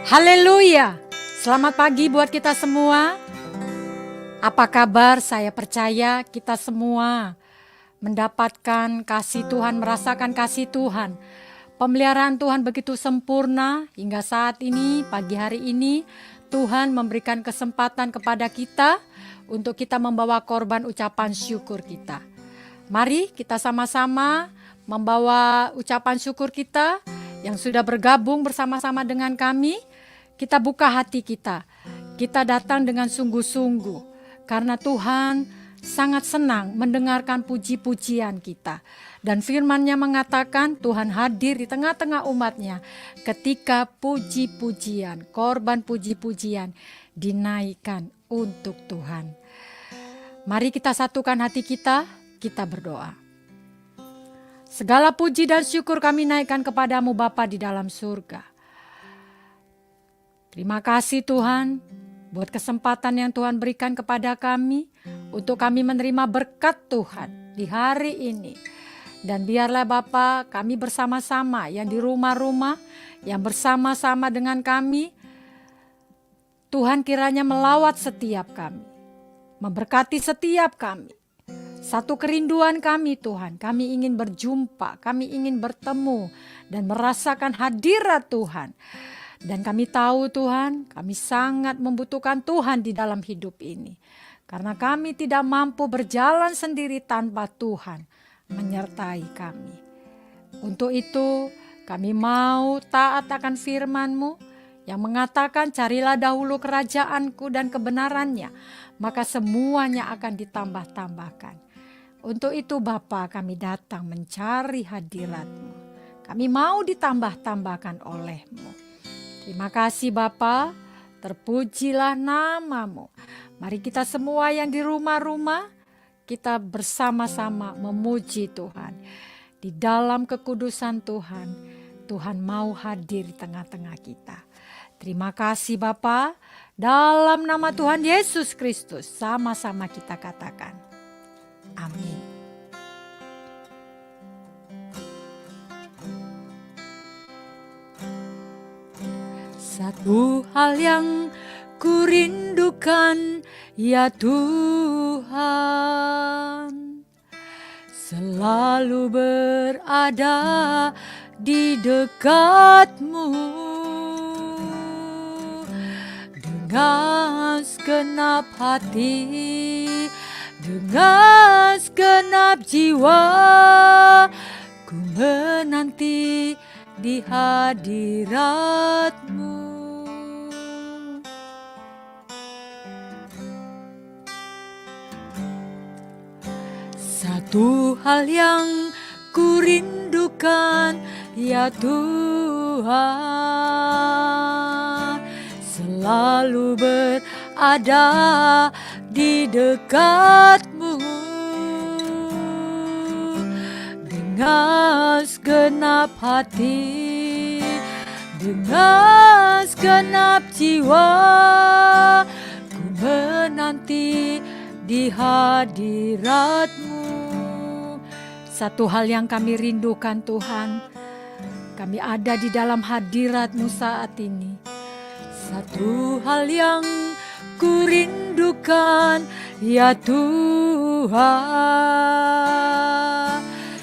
Haleluya. Selamat pagi buat kita semua. Apa kabar? Saya percaya kita semua mendapatkan kasih Tuhan, merasakan kasih Tuhan. Pemeliharaan Tuhan begitu sempurna hingga saat ini, pagi hari ini Tuhan memberikan kesempatan kepada kita untuk kita membawa korban ucapan syukur kita. Mari kita sama-sama membawa ucapan syukur kita yang sudah bergabung bersama-sama dengan kami. Kita buka hati kita. Kita datang dengan sungguh-sungguh karena Tuhan sangat senang mendengarkan puji-pujian kita. Dan firman-Nya mengatakan Tuhan hadir di tengah-tengah umat-Nya ketika puji-pujian, korban puji-pujian dinaikkan untuk Tuhan. Mari kita satukan hati kita, kita berdoa. Segala puji dan syukur kami naikkan kepadamu Bapa di dalam surga. Terima kasih Tuhan buat kesempatan yang Tuhan berikan kepada kami untuk kami menerima berkat Tuhan di hari ini. Dan biarlah Bapa kami bersama-sama yang di rumah-rumah, yang bersama-sama dengan kami, Tuhan kiranya melawat setiap kami, memberkati setiap kami. Satu kerinduan kami Tuhan, kami ingin berjumpa, kami ingin bertemu dan merasakan hadirat Tuhan. Dan kami tahu Tuhan, kami sangat membutuhkan Tuhan di dalam hidup ini. Karena kami tidak mampu berjalan sendiri tanpa Tuhan menyertai kami. Untuk itu kami mau taat akan firman-Mu yang mengatakan carilah dahulu kerajaan-Ku dan kebenarannya, maka semuanya akan ditambah-tambahkan. Untuk itu Bapa kami datang mencari hadirat-Mu. Kami mau ditambah-tambahkan oleh-Mu. Terima kasih Bapa, terpujilah nama-Mu. Mari kita semua yang di rumah-rumah, kita bersama-sama memuji Tuhan. Di dalam kekudusan Tuhan, Tuhan mau hadir di tengah-tengah kita. Terima kasih Bapa, dalam nama Tuhan Yesus Kristus, sama-sama kita katakan. Amin. Satu hal yang kurindukan ya Tuhan, selalu berada di dekat-Mu dengan segenap hati, dengan segenap jiwa, ku menanti di hadirat-Mu. Satu hal yang kurindukan ya Tuhan, selalu berada di dekat-Mu dengan segenap hati, dengan segenap jiwa, ku menanti di hadirat-Mu. Satu hal yang kami rindukan Tuhan, kami ada di dalam hadirat-Mu saat ini. Satu hal yang kurindukan ya Tuhan,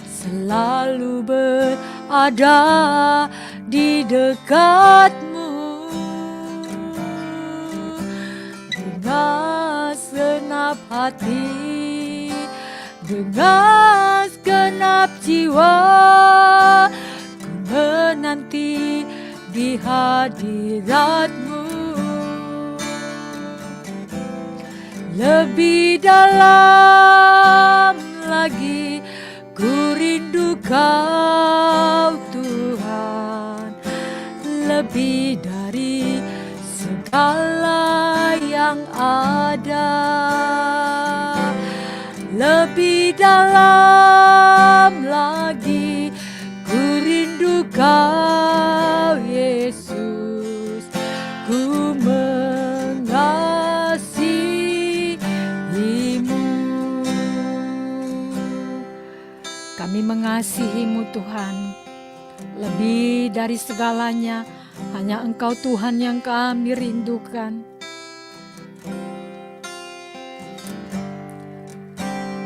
selalu berada di dekat-Mu dengan segenap hati, dengan segenap jiwa, ku menanti di hadirat-Mu. Lebih dalam lagi ku rindu Kau Tuhan, lebih dari segala yang ada, lebih dalam lagi ku rindu Kau Yesus, ku mengasihi-Mu. Kami mengasihi-Mu Tuhan, lebih dari segalanya Hanya Engkau Tuhan yang kami rindukan.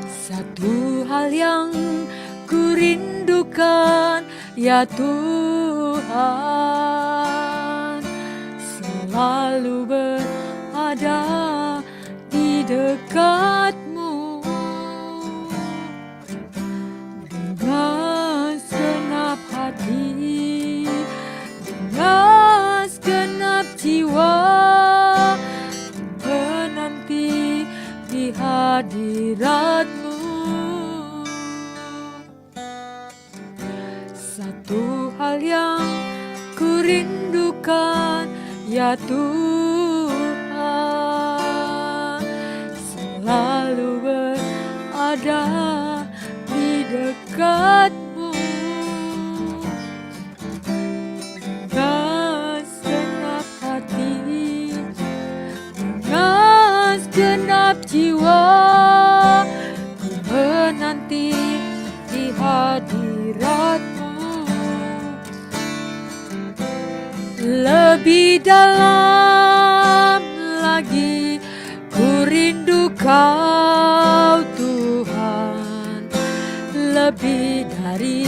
Satu hal yang ku rindukan, ya Tuhan, selalu berada di dekat-Mu dengan segenap hati, dengan segenap jiwa, menanti di hadirat-Mu. Satu hal yang ku rindukan, ya Tuhan, selalu berada di dekat-Mu dengan segenap hati, dengan segenap jiwa, ku menanti di hadirat-Mu. Lebih dalam lagi ku rindu Kau Tuhan, lebih dari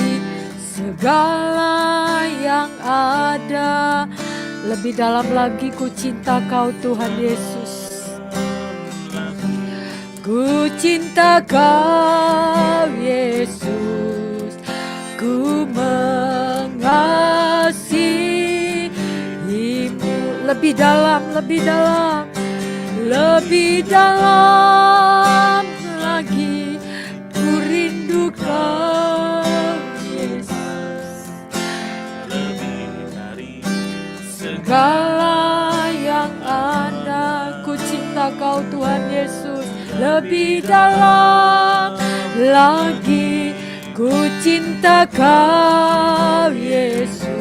segala yang ada. Lebih dalam lagi ku cinta Kau Tuhan Yesus. Ku cinta Kau Yesus, ku mengasihi. Lebih dalam, lebih dalam, lebih dalam lagi ku rindu Kau Yesus. Lebih dari segala yang ada, ku cinta Kau Tuhan Yesus. Lebih dalam lagi ku cinta Kau Yesus.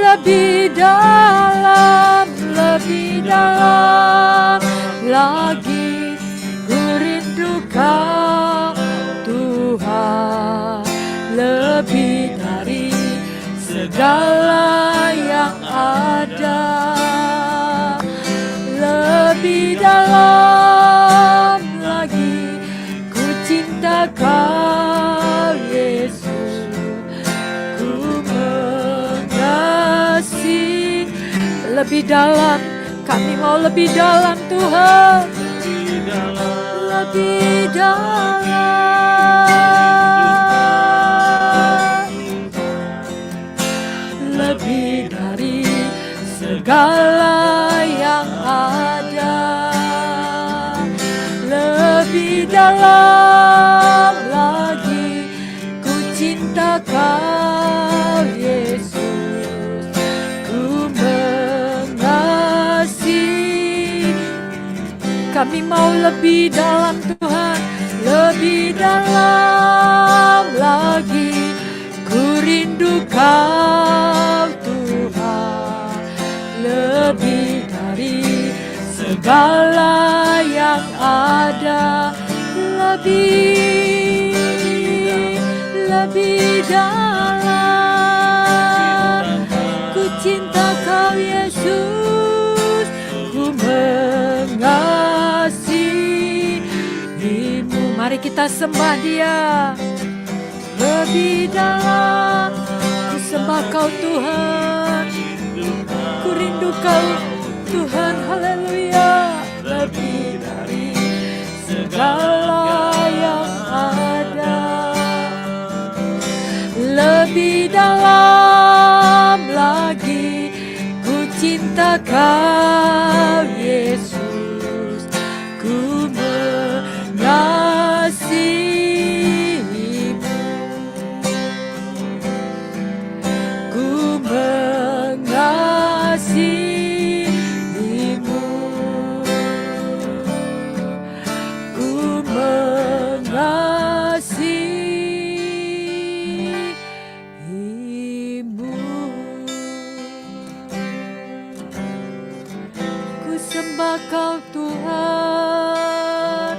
Lebih dalam lagi ku rindu Kau Tuhan, lebih dari segala yang ada. Lebih dalam lagi ku cinta Kau Yesus. Lebih dalam, kami mau lebih dalam Tuhan. Lebih dalam, lebih dari segala yang ada. Lebih dalam lagi ku cinta Kau Yesus. Kami mau lebih dalam Tuhan, lebih dalam lagi ku rindu Kau Tuhan, lebih dari segala yang ada. Lebih dalam ku cinta Kau Yesus, ku mengasihi-Mu. Mari kita sembah Dia. Lebih dalam ku sembah Kau Tuhan, ku rindu Kau Tuhan, haleluya. Lebih dari segala yang ada, lebih dalam lagi ku cinta Kau Yesus, ku mengasihi-Mu, ku mengasihi-Mu, ku mengasihi-Mu. Ku sembah Kau Tuhan,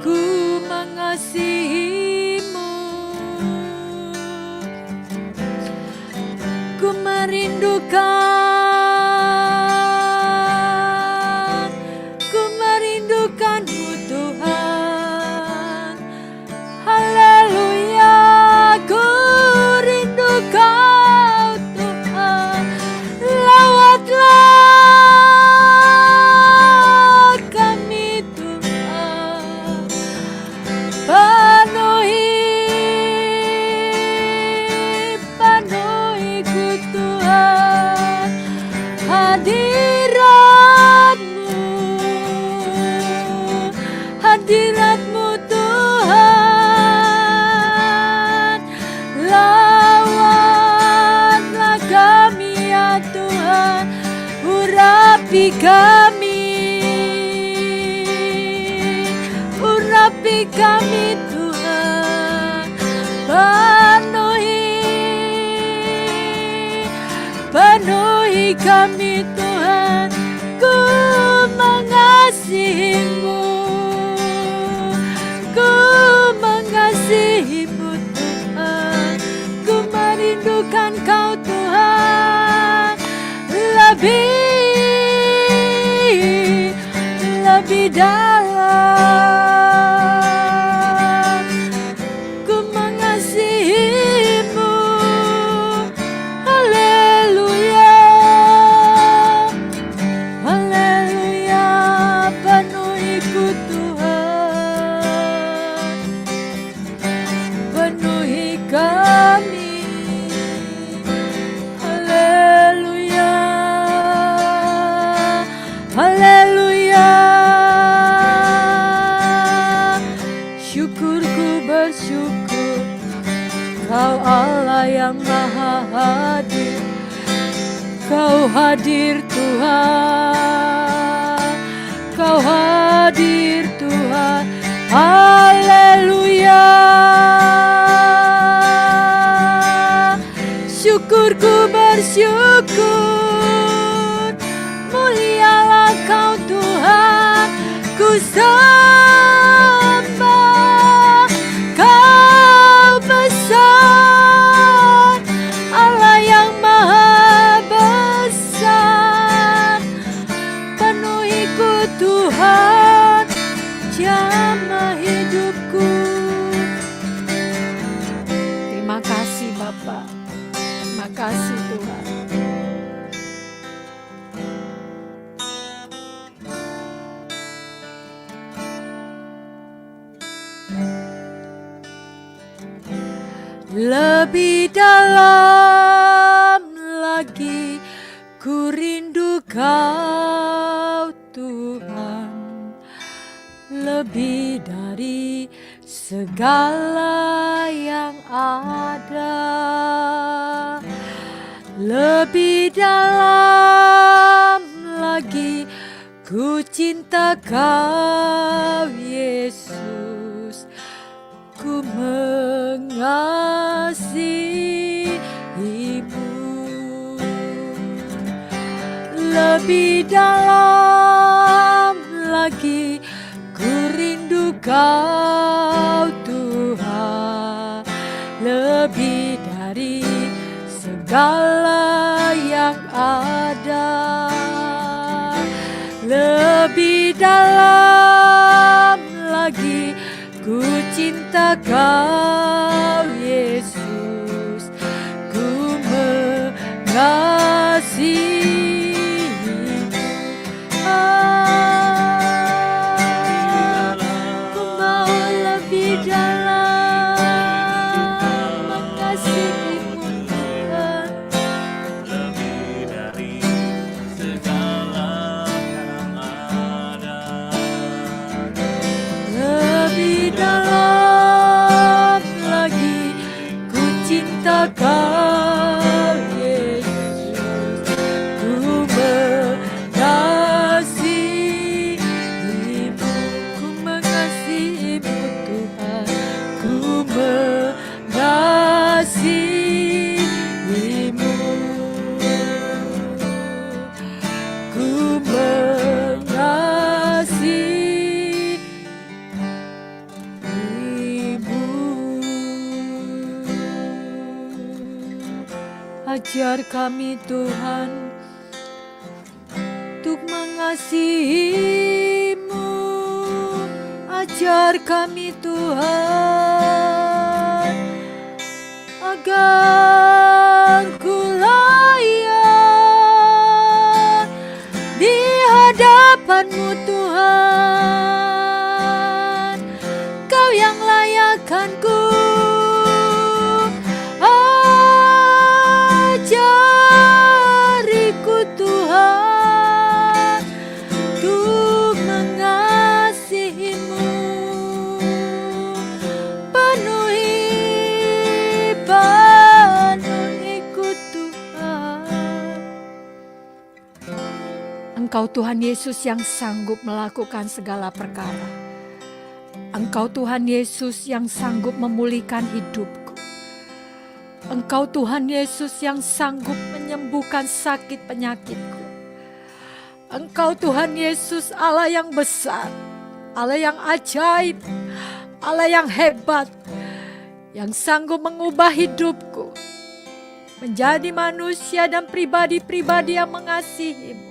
ku mengasihi-Mu, kami Tuhan, penuhi kami Tuhan, ku mengasihimu, ku mengasihimu Tuhan, ku merindukan Kau Tuhan, lebih dalam, ku mengasihimu. Haleluya, haleluya, penuhiku Tuhan, penuhi kami. Haleluya, haleluya, syukurku bersyukur, Kau Allah yang maha hadir, Kau hadir Tuhan, Kau hadir Tuhan. Haleluya, syukurku bersyukur, mulialah Kau Tuhan, ku sembah Kau besar, Allah yang maha besar. Penuhiku Tuhan, jamah hidupku. Terima kasih Bapa, terima kasih Tuhan. Lebih dalam lagi ku rindu Kau Tuhan, lebih dari segala yang ada, lebih dalam lagi ku cinta Kau Yesus, ku mengasihimu. Lebih dalam lagi ku rindu Kau Tuhan, lebih dari segala yang ada, lebih dalam lagi ku cinta Kau Yesus, ku mengasihimu. Ku mau lebih dalam mengasihimu Tuhan, lebih dari segala yang ada, lebih dalam lagi ku cinta Kau Yesus, ku mengasihimu, ku mengasihimu Tuhan, ku mengasihimu, ku mengasihimu. Ajar kami Tuhan untuk mengasihimu, ajar kami Tuhan agar ku layak di hadapan-Mu Tuhan, Kau yang layakkan ku. Ajariku Tuhan untuk mengasihimu, penuhiku Tuhan. Engkau Tuhan Yesus yang sanggup melakukan segala perkara. Engkau Tuhan Yesus yang sanggup memulihkan hidupku. Engkau Tuhan Yesus yang sanggup menyembuhkan sakit penyakitku. Engkau Tuhan Yesus, Allah yang besar, Allah yang ajaib, Allah yang hebat, yang sanggup mengubah hidupku menjadi manusia dan pribadi-pribadi yang mengasihi-Mu.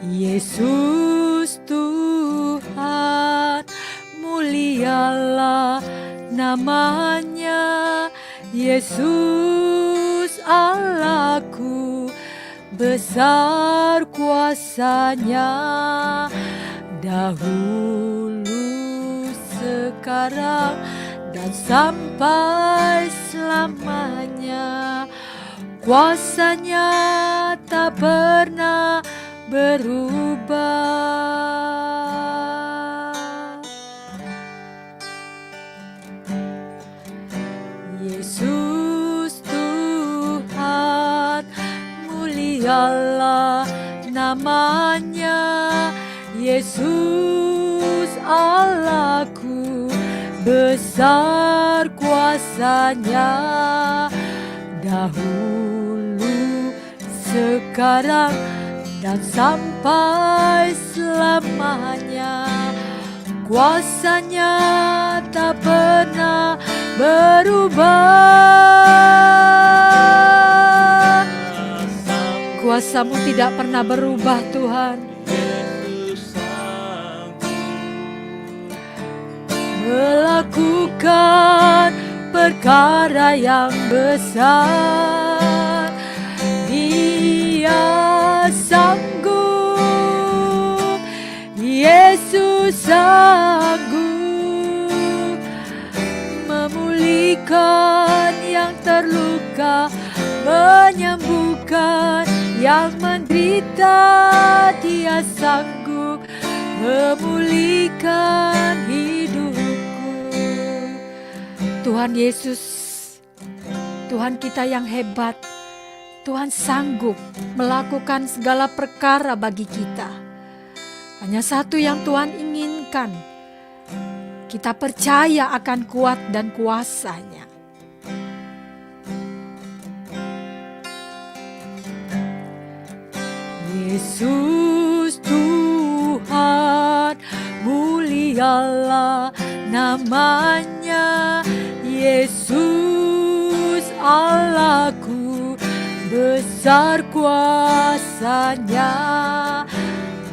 Yesus Tuhan, mulialah namanya. Yesus Allahku, besar kuasanya. Dahulu, sekarang, dan sampai selamanya. Kuasanya tak pernah berubah. Yesus Tuhan, mulialah namanya. Yesus Allahku, besar kuasanya. Dahulu, sekarang, dan sampai selamanya. Kuasanya tak pernah berubah. Kuasa-Mu tidak pernah berubah, Tuhan. Melakukan perkara yang besar. Dia sanggup, Yesus sanggup memulihkan yang terluka, menyembuhkan yang menderita. Dia sanggup memulihkan hidupku. Tuhan Yesus, Tuhan kita yang hebat, Tuhan sanggup melakukan segala perkara bagi kita. Hanya satu yang Tuhan inginkan, kita percaya akan kuat dan kuasa-Nya. Yesus Tuhan, mulialah namanya. Yesus Allahku, besar kuasanya.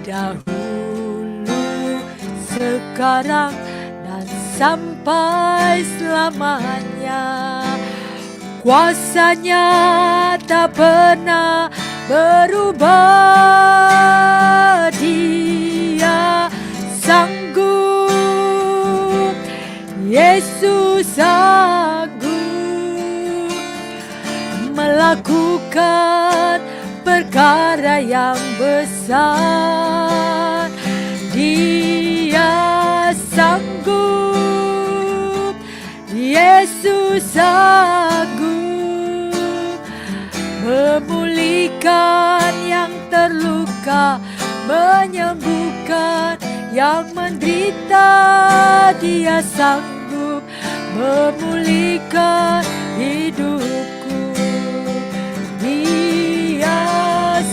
Dahulu, sekarang, dan sampai selamanya. Kuasanya tak pernah berubah. Dia sanggup, Yesus sanggup melakukan perkara yang besar. Dia sanggup, Yesus sanggup memulihkan yang terluka, menyembuhkan yang menderita. Dia sanggup memulihkan hidupku. Dia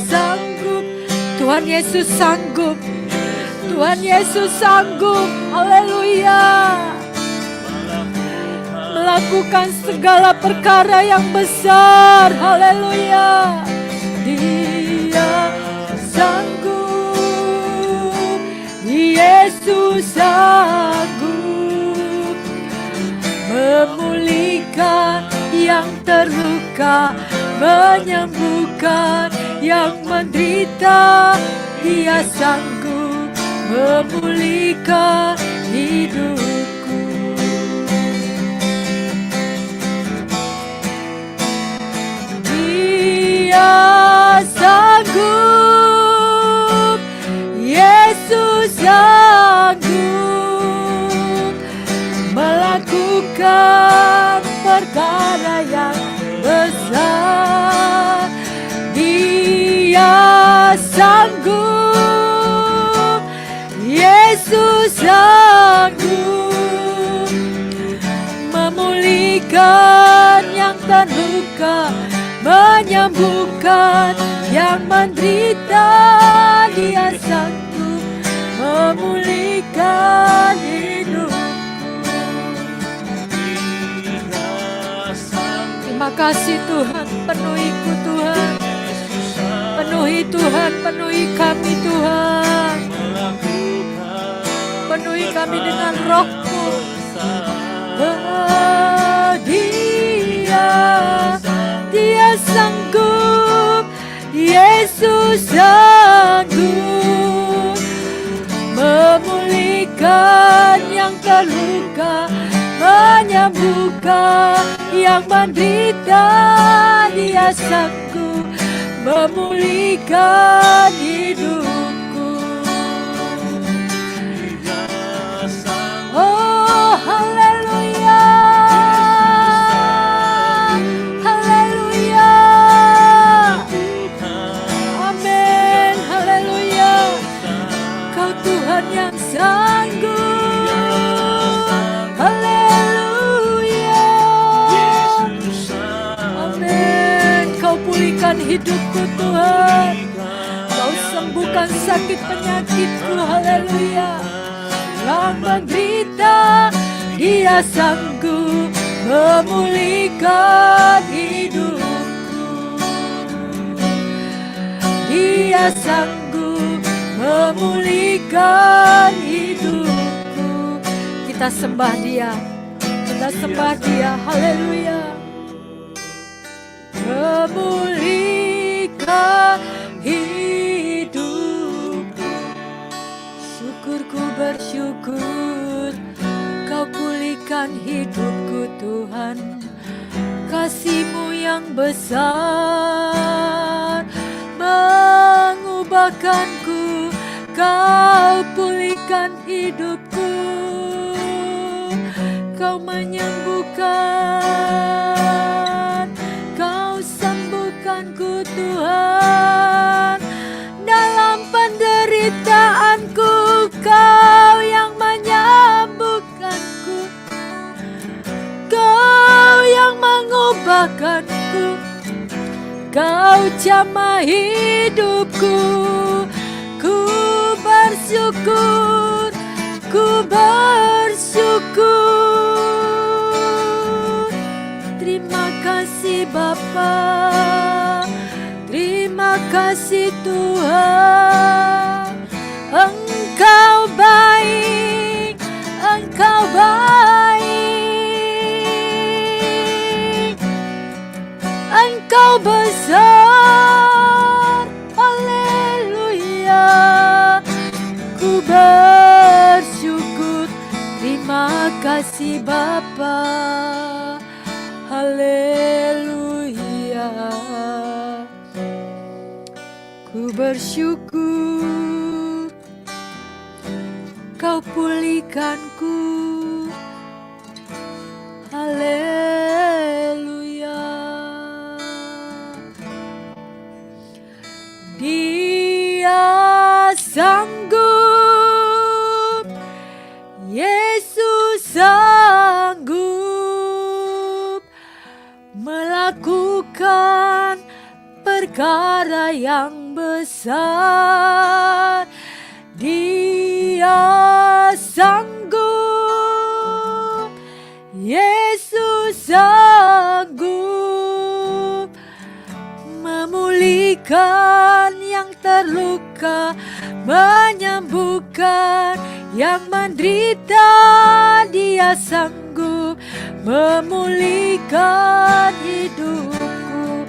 sanggup. Tuhan Yesus sanggup. Tuhan Yesus sanggup. Haleluya. Melakukan segala perkara yang besar. Haleluya. Dia sanggup. Yesus sanggup memulihkan yang terluka, menyembuhkan yang menderita. Dia sanggup memulihkan hidupku. Dia sanggup, Yesus sanggup melakukan perkara yang besar. sanggup, Yesus sanggup memulihkan yang terluka, menyembuhkan yang menderita. Dia sanggup memulihkan hidupku. Terima kasih Tuhan, penuhiku Tuhan, penuhi Tuhan, penuhi kami Tuhan, penuhi kami dengan roh-Mu. Dia sanggup, Yesus sanggup memulihkan yang terluka, menyembuhkan yang menderita. Dia sanggup memulihkan hidupku. Oh, haleluya, haleluya, amin, haleluya. Kau Tuhan yang sanggup, haleluya, amin. Kau pulihkan hidupku Tuhan, Kau sembuhkan sakit penyakitku, haleluya. Yang menderita, Dia sanggup memulihkan hidupku. Dia sanggup memulihkan hidupku. Kita sembah Dia, kita sembah Dia, haleluya. Memulihkan hidupku. Syukurku bersyukur, Kau pulihkan hidupku Tuhan. Kasih-Mu yang besar mengubahkanku. Kau pulihkan hidupku, Kau menyembuhkan, Kau sembuhkanku Tuhan. Dalam penderitaanku, Kau yang menyembuhkanku, Kau yang mengubahkanku, Kau jamah hidupku. Ku bersyukur, ku bersyukur. Terima kasih Bapa, terima kasih Tuhan. Engkau baik, Engkau baik, Engkau besar, haleluya. Ku bersyukur, terima kasih Bapa, haleluya. Ku bersyukur, Kau pulihkanku, haleluya. Dia sanggup, Yesus sanggup melakukan perkara yang besar. Dia sanggup, Yesus sanggup memulihkan yang terluka, menyembuhkan yang menderita. Dia sanggup memulihkan hidupku.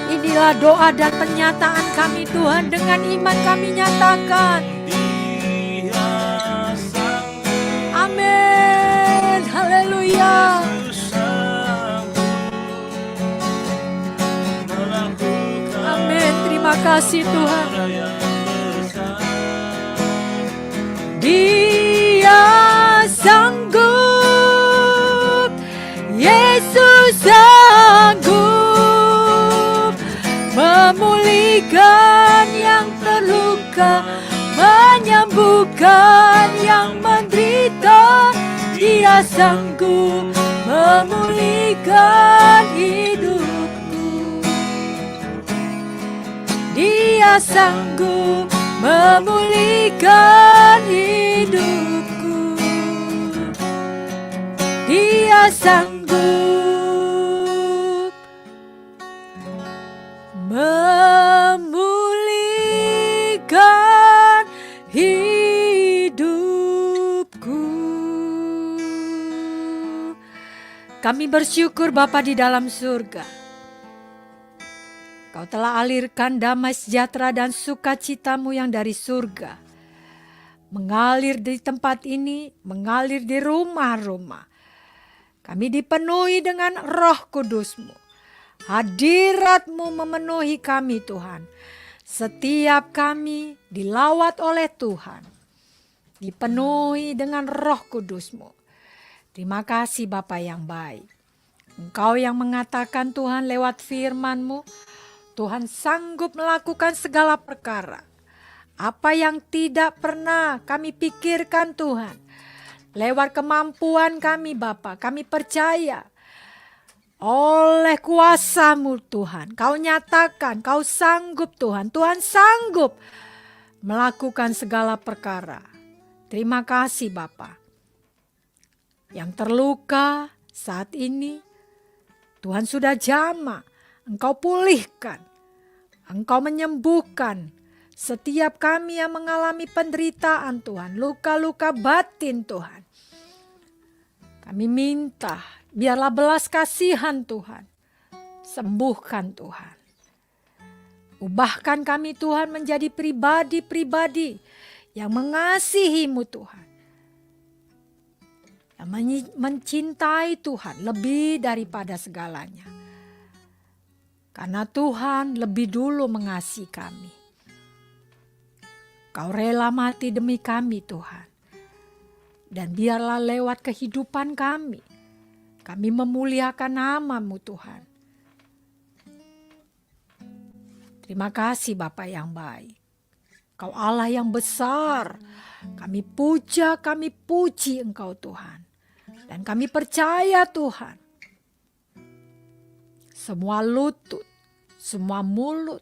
Inilah doa dan pernyataan kami Tuhan, dengan iman kami nyatakan. Amin, haleluya. Amin, terima kasih Tuhan. Dia sanggup, Yesus sanggup memulihkan yang terluka, menyembuhkan yang menderita. Dia sanggup memulihkan hidupku. Dia sanggup memulihkan hidupku. Dia sanggup memulihkan hidupku. Kami bersyukur Bapa di dalam surga. Kau telah alirkan damai sejahtera dan sukacitamu yang dari surga, mengalir di tempat ini, mengalir di rumah-rumah. Kami dipenuhi dengan Roh Kudus-Mu. Hadirat-Mu memenuhi kami Tuhan. Setiap kami dilawat oleh Tuhan, dipenuhi dengan Roh Kudus-Mu. Terima kasih Bapa yang baik. Engkau yang mengatakan Tuhan lewat firman-Mu, Tuhan sanggup melakukan segala perkara. Apa yang tidak pernah kami pikirkan Tuhan, lewat kemampuan kami Bapa, kami percaya oleh kuasa-Mu Tuhan. Kau nyatakan, Kau sanggup Tuhan. Tuhan sanggup melakukan segala perkara. Terima kasih Bapa. Yang terluka saat ini, Tuhan sudah jamah. Engkau pulihkan, Engkau menyembuhkan setiap kami yang mengalami penderitaan Tuhan, luka-luka batin Tuhan. Kami minta, biarlah belas kasihan Tuhan, sembuhkan Tuhan. Ubahkan kami Tuhan menjadi pribadi-pribadi yang mengasihi-Mu Tuhan. Yang mencintai Tuhan lebih daripada segalanya. Karena Tuhan lebih dulu mengasihi kami. Kau rela mati demi kami Tuhan. Dan biarlah lewat kehidupan kami memuliakan nama-Mu Tuhan. Terima kasih Bapa yang baik. Kau Allah yang besar. Kami puja, kami puji Engkau Tuhan. Dan kami percaya Tuhan. Semua lutut, semua mulut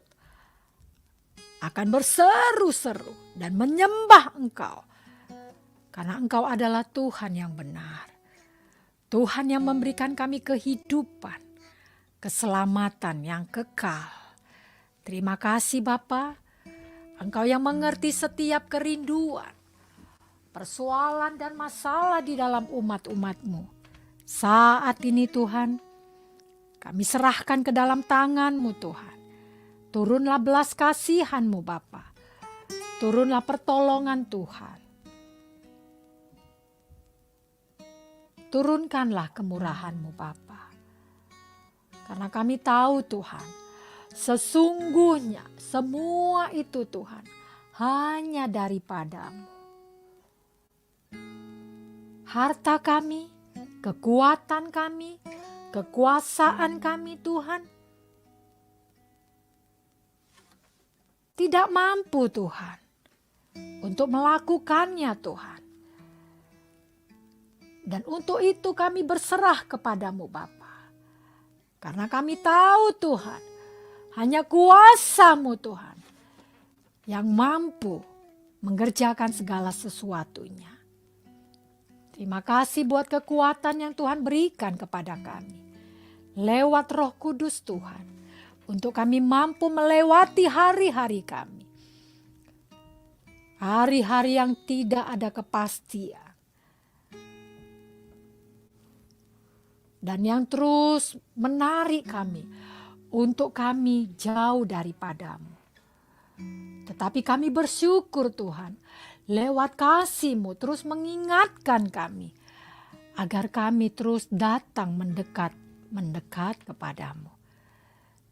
akan berseru-seru dan menyembah Engkau. Karena Engkau adalah Tuhan yang benar. Tuhan yang memberikan kami kehidupan, keselamatan yang kekal. Terima kasih Bapa. Engkau yang mengerti setiap kerinduan, persoalan dan masalah di dalam umat-umat-Mu. Saat ini Tuhan, kami serahkan ke dalam tangan-Mu Tuhan. Turunlah belas kasihan-Mu Bapa. Turunlah pertolongan Tuhan. Turunkanlah kemurahan-Mu Bapa. Karena kami tahu Tuhan, sesungguhnya semua itu Tuhan hanya daripada-Mu. Harta kami, kekuatan kami, kekuasaan kami Tuhan tidak mampu Tuhan untuk melakukannya Tuhan. Dan untuk itu kami berserah kepada-Mu Bapa. Karena kami tahu Tuhan, hanya kuasa-Mu Tuhan yang mampu mengerjakan segala sesuatunya. Terima kasih buat kekuatan yang Tuhan berikan kepada kami. Lewat Roh Kudus Tuhan. Untuk kami mampu melewati hari-hari kami. Hari-hari yang tidak ada kepastian. Dan yang terus menarik kami. Untuk kami jauh daripada-Mu. Tetapi kami bersyukur Tuhan. Lewat kasih-Mu terus mengingatkan kami. Agar kami terus datang mendekat kepada-Mu.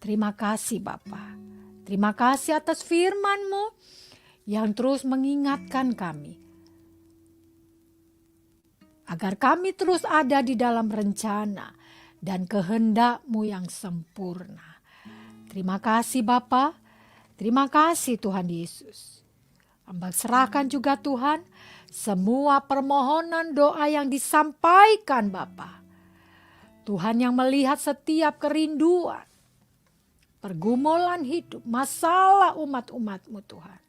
Terima kasih Bapa. Terima kasih atas firman-Mu yang terus mengingatkan kami. Agar kami terus ada di dalam rencana dan kehendak-Mu yang sempurna. Terima kasih Bapa, terima kasih Tuhan Yesus. Hamba serahkan juga Tuhan semua permohonan doa yang disampaikan Bapa. Tuhan yang melihat setiap kerinduan, pergumulan hidup, masalah umat-umat-Mu Tuhan.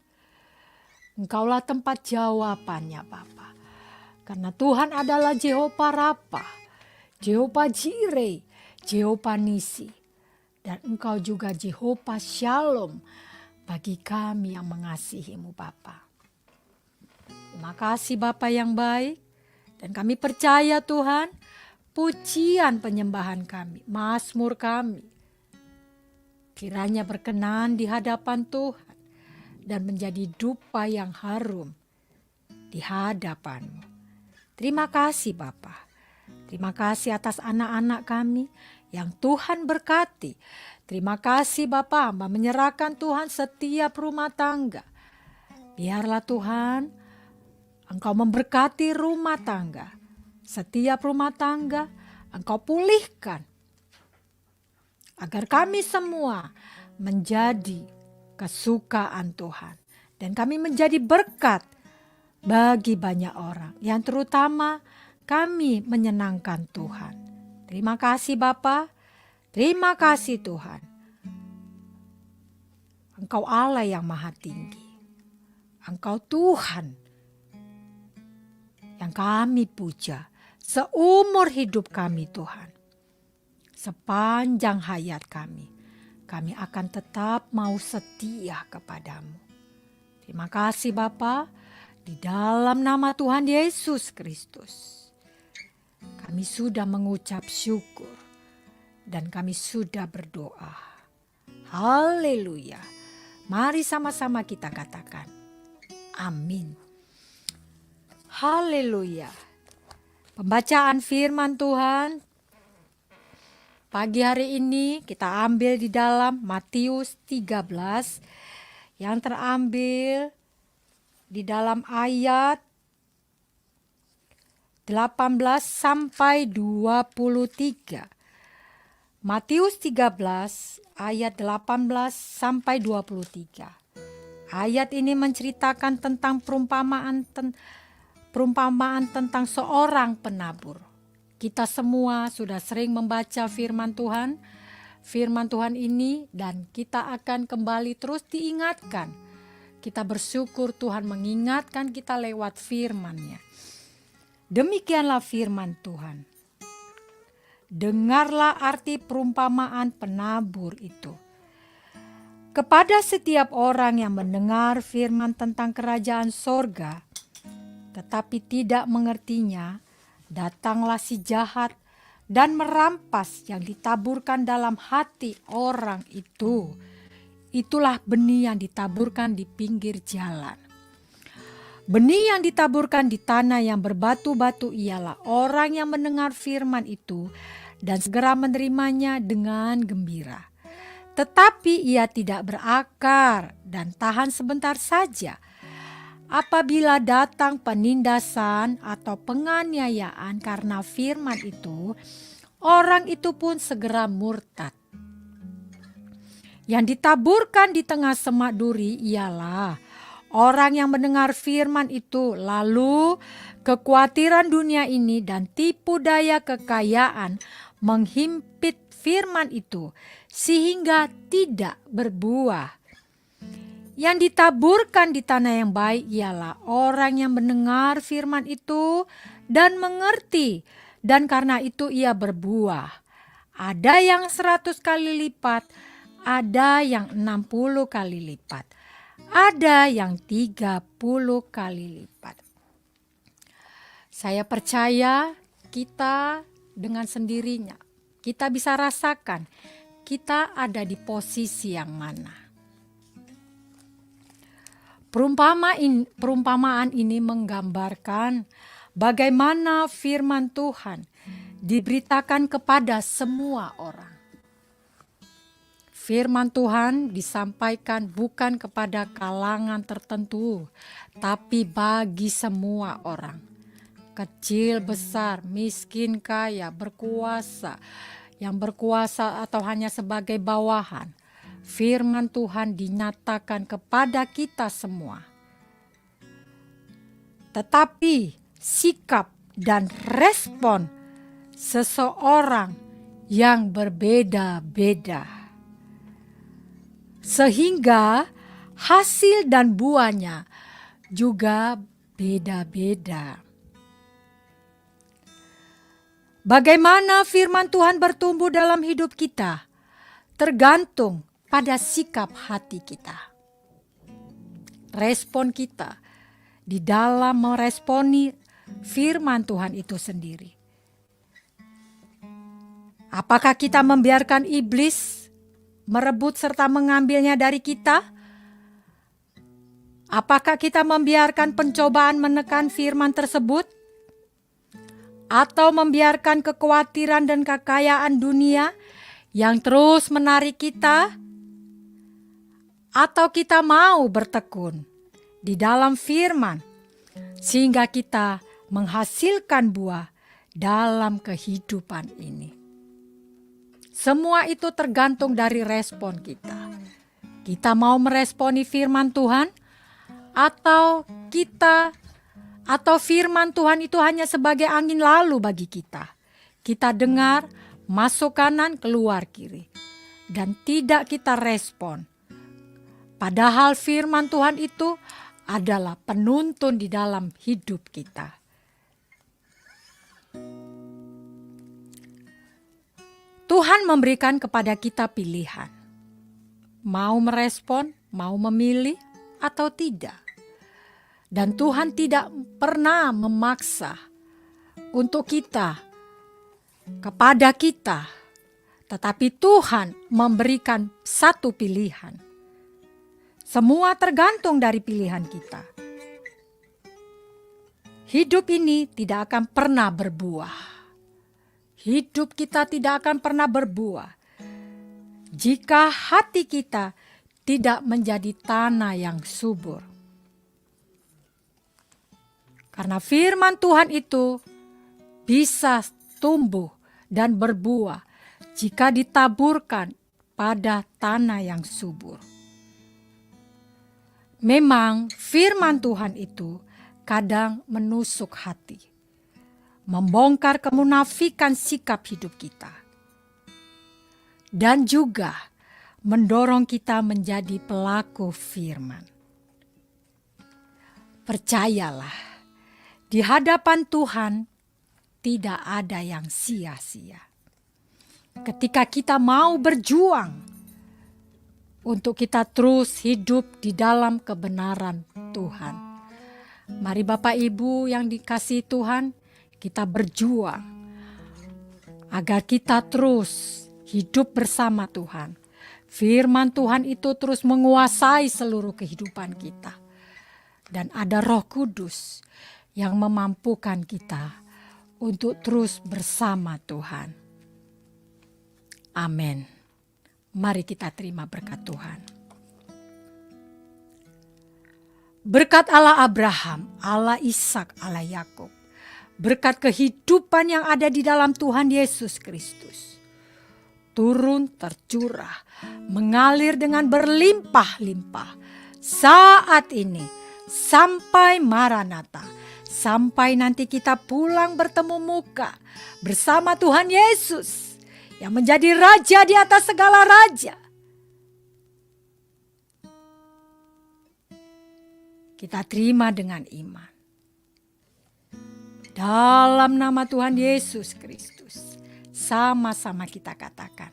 Engkaulah tempat jawabannya Bapa. Karena Tuhan adalah Jehovah Rafa, Jehovah Jireh, Jehovah Nisi. Dan Engkau juga Jehovah Shalom bagi kami yang mengasihi-Mu Bapa. Terima kasih Bapa yang baik. Dan kami percaya Tuhan, pujian penyembahan kami, mazmur kami, kiranya berkenan di hadapan Tuhan dan menjadi dupa yang harum di hadapan-Mu. Terima kasih Bapa. Terima kasih atas anak-anak kami yang Tuhan berkati. Terima kasih Bapa, hamba menyerahkan Tuhan setiap rumah tangga. Biarlah Tuhan, Engkau memberkati rumah tangga. Setiap rumah tangga Engkau pulihkan. Agar kami semua menjadi kesukaan Tuhan. Dan kami menjadi berkat bagi banyak orang. Yang terutama kami menyenangkan Tuhan. Terima kasih Bapa, terima kasih Tuhan. Engkau Allah yang maha tinggi. Engkau Tuhan yang kami puja seumur hidup kami Tuhan. Sepanjang hayat kami akan tetap mau setia kepadamu. Terima kasih Bapa, di dalam nama Tuhan Yesus Kristus. Kami sudah mengucap syukur dan kami sudah berdoa. Haleluya. Mari sama-sama kita katakan amin. Haleluya. Pembacaan firman Tuhan pagi hari ini kita ambil di dalam Matius 13 yang terambil di dalam ayat 18 sampai 23. Matius 13 ayat 18 sampai 23. Ayat ini menceritakan tentang perumpamaan tentang seorang penabur. Kita semua sudah sering membaca firman Tuhan ini dan kita akan kembali terus diingatkan. Kita bersyukur Tuhan mengingatkan kita lewat firman-Nya. Demikianlah firman Tuhan. Dengarlah arti perumpamaan penabur itu. Kepada setiap orang yang mendengar firman tentang kerajaan sorga, tetapi tidak mengertinya, datanglah si jahat dan merampas yang ditaburkan dalam hati orang itu. Itulah benih yang ditaburkan di pinggir jalan. Benih yang ditaburkan di tanah yang berbatu-batu ialah orang yang mendengar firman itu dan segera menerimanya dengan gembira. Tetapi ia tidak berakar dan tahan sebentar saja. Apabila datang penindasan atau penganiayaan karena firman itu, orang itu pun segera murtad. Yang ditaburkan di tengah semak duri ialah orang yang mendengar firman itu, lalu kekhawatiran dunia ini dan tipu daya kekayaan menghimpit firman itu sehingga tidak berbuah. Yang ditaburkan di tanah yang baik ialah orang yang mendengar firman itu dan mengerti, dan karena itu ia berbuah. Ada yang 100 kali lipat, ada yang 60 kali lipat. Ada yang 30 kali lipat. Saya percaya kita dengan sendirinya, kita bisa rasakan kita ada di posisi yang mana. Perumpamaan ini menggambarkan bagaimana firman Tuhan diberitakan kepada semua orang. Firman Tuhan disampaikan bukan kepada kalangan tertentu, tapi bagi semua orang. Kecil, besar, miskin, kaya, berkuasa, yang berkuasa atau hanya sebagai bawahan. firman Tuhan dinyatakan kepada kita semua. Tetapi sikap dan respon seseorang yang berbeda-beda, sehingga hasil dan buahnya juga beda-beda. Bagaimana firman Tuhan bertumbuh dalam hidup kita tergantung pada sikap hati kita. Respon kita di dalam meresponi firman Tuhan itu sendiri. Apakah kita membiarkan iblis merebut serta mengambilnya dari kita? Apakah kita membiarkan pencobaan menekan firman tersebut? Atau membiarkan kekhawatiran dan kekayaan dunia yang terus menarik kita? Atau kita mau bertekun di dalam firman sehingga kita menghasilkan buah dalam kehidupan ini? Semua itu tergantung dari respon kita. Kita mau meresponi firman Tuhan atau firman Tuhan itu hanya sebagai angin lalu bagi kita. Kita dengar, masuk kanan, keluar kiri, dan tidak kita respon. Padahal firman Tuhan itu adalah penuntun di dalam hidup kita. Tuhan memberikan kepada kita pilihan. Mau merespon, mau memilih, atau tidak. Dan Tuhan tidak pernah memaksa untuk kita, kepada kita. Tetapi Tuhan memberikan satu pilihan. Semua tergantung dari pilihan kita. Hidup ini tidak akan pernah berbuah. Hidup kita tidak akan pernah berbuah jika hati kita tidak menjadi tanah yang subur. Karena firman Tuhan itu bisa tumbuh dan berbuah jika ditaburkan pada tanah yang subur. Memang firman Tuhan itu kadang menusuk hati, membongkar kemunafikan sikap hidup kita, dan juga mendorong kita menjadi pelaku firman. Percayalah, di hadapan Tuhan tidak ada yang sia-sia. Ketika kita mau berjuang untuk kita terus hidup di dalam kebenaran Tuhan. Mari Bapak Ibu yang dikasihi Tuhan, kita berjuang agar kita terus hidup bersama Tuhan. Firman Tuhan itu terus menguasai seluruh kehidupan kita. Dan ada Roh Kudus yang memampukan kita untuk terus bersama Tuhan. Amin. Mari kita terima berkat Tuhan. Berkat Allah Abraham, Allah Ishak, Allah Yakub. Berkat kehidupan yang ada di dalam Tuhan Yesus Kristus. Turun tercurah, mengalir dengan berlimpah-limpah. Saat ini, sampai Maranatha. Sampai nanti kita pulang bertemu muka bersama Tuhan Yesus yang menjadi Raja di atas segala raja. Kita terima dengan iman. Dalam nama Tuhan Yesus Kristus, sama-sama kita katakan,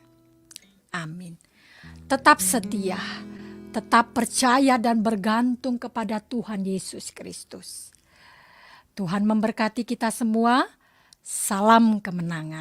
amin. Tetap setia, tetap percaya dan bergantung kepada Tuhan Yesus Kristus. Tuhan memberkati kita semua. Salam kemenangan.